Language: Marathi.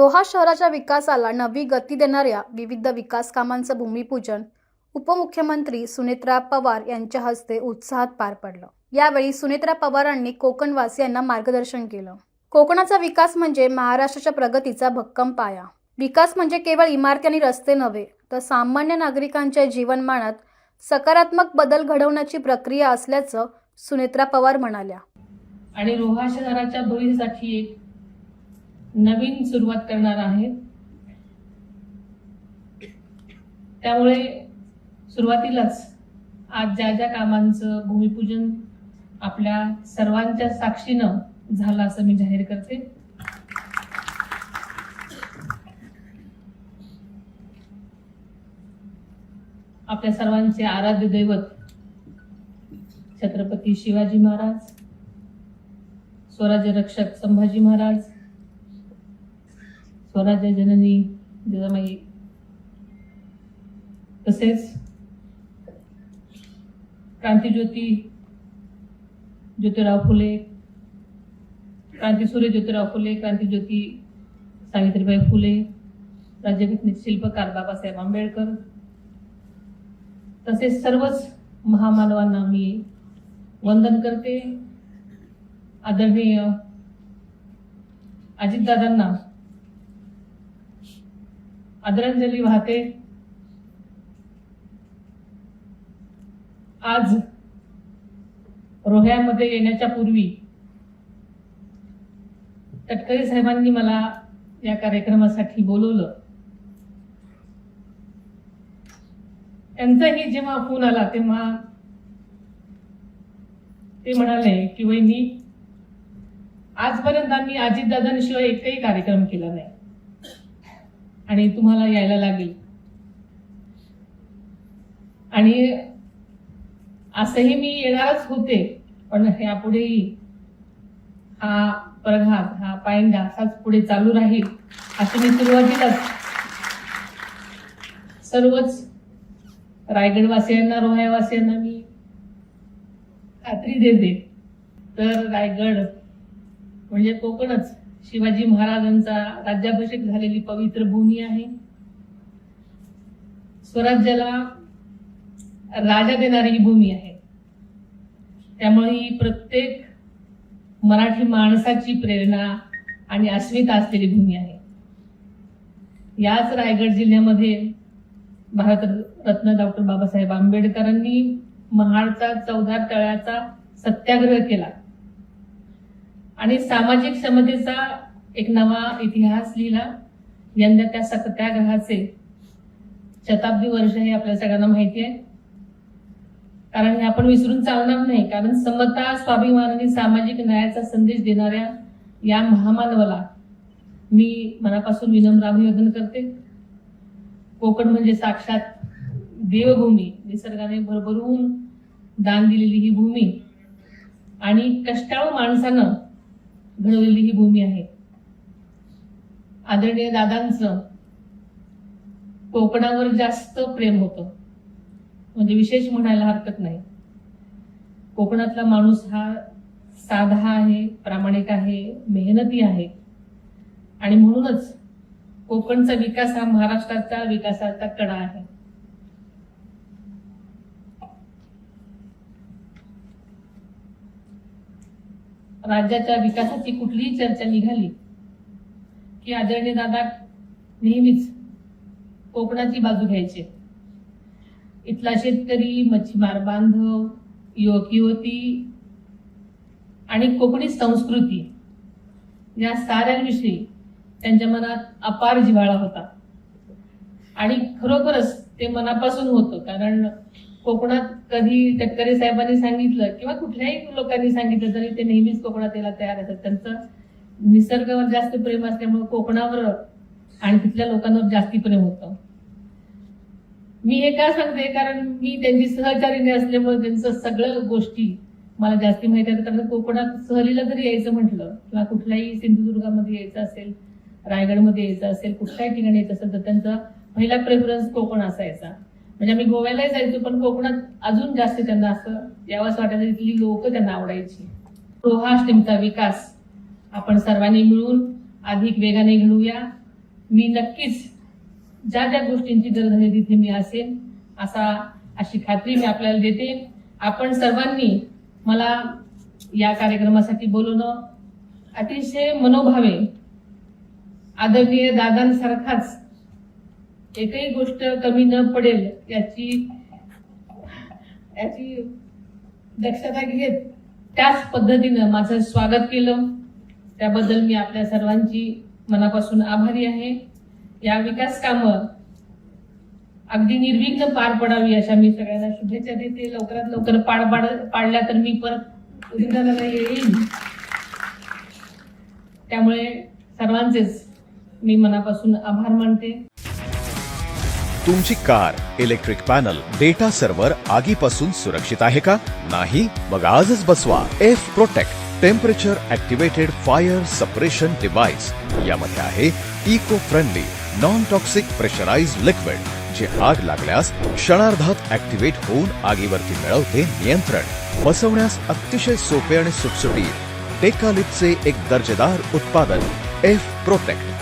रोहा शहराच्या विकासाला नवी गती देणाऱ्या विविध विकास कामांचं भूमिपूजन उपमुख्यमंत्री सुनेत्रा पवार यांच्या हस्ते उत्साहात पार पडलं। यावेळी सुनेत्रा पवारांनी कोकणवासियांना मार्गदर्शन केलं। कोकणाचा विकास म्हणजे महाराष्ट्राच्या प्रगतीचा भक्कम पाया। विकास म्हणजे केवळ इमारती आणि रस्ते नव्हे, तर सामान्य नागरिकांच्या जीवनमानात सकारात्मक बदल घडवण्याची प्रक्रिया असल्याचं सुनेत्रा पवार म्हणाल्या। आणि रोहा शहराच्या भविष्यासाठी एक नवीन सुरुवात करणार आहे। त्यामुळे सुरुवातीलाच आज ज्या ज्या कामांचं भूमिपूजन आपल्या सर्वांच्या साक्षीनं झालं असं मी जाहीर करते। आपल्या सर्वांचे आराध्य दैवत छत्रपती शिवाजी महाराज, स्वराज्य रक्षक संभाजी महाराज, स्वराज्य जननी जिजामाई, तसेच क्रांतिज्योती ज्योतिराव फुले, क्रांतीसूर्य ज्योतिराव फुले, क्रांतिज्योती सावित्रीबाई फुले, राज्यघटनेचे शिल्पकार बाबासाहेब आंबेडकर, तसेच सर्वच महामानवांना मी वंदन करते। आदरणीय अजितदादांना आदरांजली वाहते। आज रोह्यामध्ये येण्याच्या पूर्वी तटकरे साहेबांनी मला या कार्यक्रमासाठी बोलवलं। त्यांचाही जेव्हा फोन आला तेव्हा ते म्हणाले की वहिनी, आजपर्यंत आम्ही अजितदादांशिवाय एकही कार्यक्रम केला नाही आणि तुम्हाला यायला लागेल। आणि असंही मी येणारच होते, पण यापुढेही हा प्रघात, हा पायंडा असाच पुढे चालू राहील असे मी सुरुवातीलाच सर्वच रायगडवासियांना, रोह्यावासियांना मी खात्री देते। तर रायगड म्हणजे कोकणच शिवाजी महाराजांचा राज्याभिषेक झालेली पवित्र भूमी आहे। स्वराज्याला राजा देणारी ही भूमी आहे। त्यामुळे ही प्रत्येक मराठी माणसाची प्रेरणा आणि अस्मिता असलेली भूमी आहे। याच रायगड जिल्ह्यामध्ये भारतरत्न डॉक्टर बाबासाहेब आंबेडकरांनी महाडचा 14 तळ्याचा सत्याग्रह केला आणि सामाजिक समतेचा एक नवा इतिहास लिहिला। यंदा त्या सत्याग्रहाचे शताब्दी वर्ष हे आपल्या सगळ्यांना माहिती आहे। कारण हे आपण विसरून चालणार नाही, कारण समता, स्वाभिमान आणि सामाजिक न्यायाचा संदेश देणाऱ्या या महामानवाला मी मनापासून विनम्र अभिवादन करते। कोकण म्हणजे साक्षात देवभूमी, निसर्गाने भरभरून दान दिलेली ही भूमी आणि कष्टाळू माणसानं घडवलेली ही भूमी आहे। आदरणीय दादांचं कोकणावर जास्त प्रेम होतं, म्हणजे विशेष म्हणायला हरकत नाही। कोकणातला माणूस हा साधा आहे, प्रामाणिक आहे, मेहनती आहे आणि म्हणूनच कोकणचा विकास हा महाराष्ट्राचा विकासाचा कणा आहे। राज्याच्या विकासाची कुठलीही चर्चा निघाली की आदरणीय दादा नेहमीच कोकणाची बाजू घ्यायचे। इथला शेतकरी, मच्छीमार बांधव, युवक युवती आणि कोकणी संस्कृती या साऱ्यांविषयी त्यांच्या मनात अपार जिव्हाळा होता आणि खरोखरच ते मनापासून होतं। कारण कोकणात कधी तटकरे साहेबांनी सांगितलं किंवा कुठल्याही लोकांनी सांगितलं तरी ते नेहमीच कोकणात यायला तयार असतात। त्यांचं निसर्गावर जास्त प्रेम असल्यामुळे कोकणावर आणि तिथल्या लोकांवर जास्ती प्रेम होतं। मी हे का सांगते, कारण मी त्यांची सहचारीने असल्यामुळे त्यांचं सगळं गोष्टी मला जास्ती माहिती आहेत। कारण कोकणात सहलीला जरी यायचं म्हटलं किंवा कुठल्याही सिंधुदुर्गामध्ये यायचं असेल, रायगडमध्ये यायचं असेल, कुठल्याही ठिकाणी यायचं असेल तर त्यांचा पहिला प्रेफरन्स कोकण असायचा। म्हणजे आम्ही गोव्यालाही जायचो, पण कोकणात अजून जास्त त्यांना असं यावंसं वाटायचं, इथली लोक त्यांना आवडायची। रोहा स्ट्रीमचा विकास आपण सर्वांनी मिळून अधिक वेगाने घडवूया मी नक्कीच ज्या ज्या गोष्टींची गरज आहे तिथे मी असेन अशी खात्री मी आपल्याला देते. आपण सर्वांनी मला या कार्यक्रमासाठी बोलवणं अतिशय मनोभावे. आदरणीय दादांसारखाच एकही गोष्ट कमी न पडेल याची दक्षता घेत त्याच पद्धतीनं माझं स्वागत केलं. त्याबद्दल मी आपल्या सर्वांची मनापासून आभारी आहे. या विकास कामं अगदी निर्विघ्न पार पडावी अशा मी सगळ्यांना शुभेच्छा देते. लवकरात लवकर पाडल्या तर मी परत उद्घाटनाला येईन. त्यामुळे सर्वांचेच मी मनापासून आभार मानते. तुमची car, electric panel, data server आगीपासून सुरक्षित आहे का? नाही? मग आजच बसवा F protect temperature activated fire suppression device. यामध्ये आहे eco friendly non toxic pressurized liquid जे आग लागल्यास क्षणार्धात ऍक्टिव्हेट होऊन आगीवरती मिळवते नियंत्रण. बसवण्यास अतिशय सोपे आणि सुटसुटीत टेकालिपचे एक दर्जेदार उत्पादन एफ प्रोटेक्ट.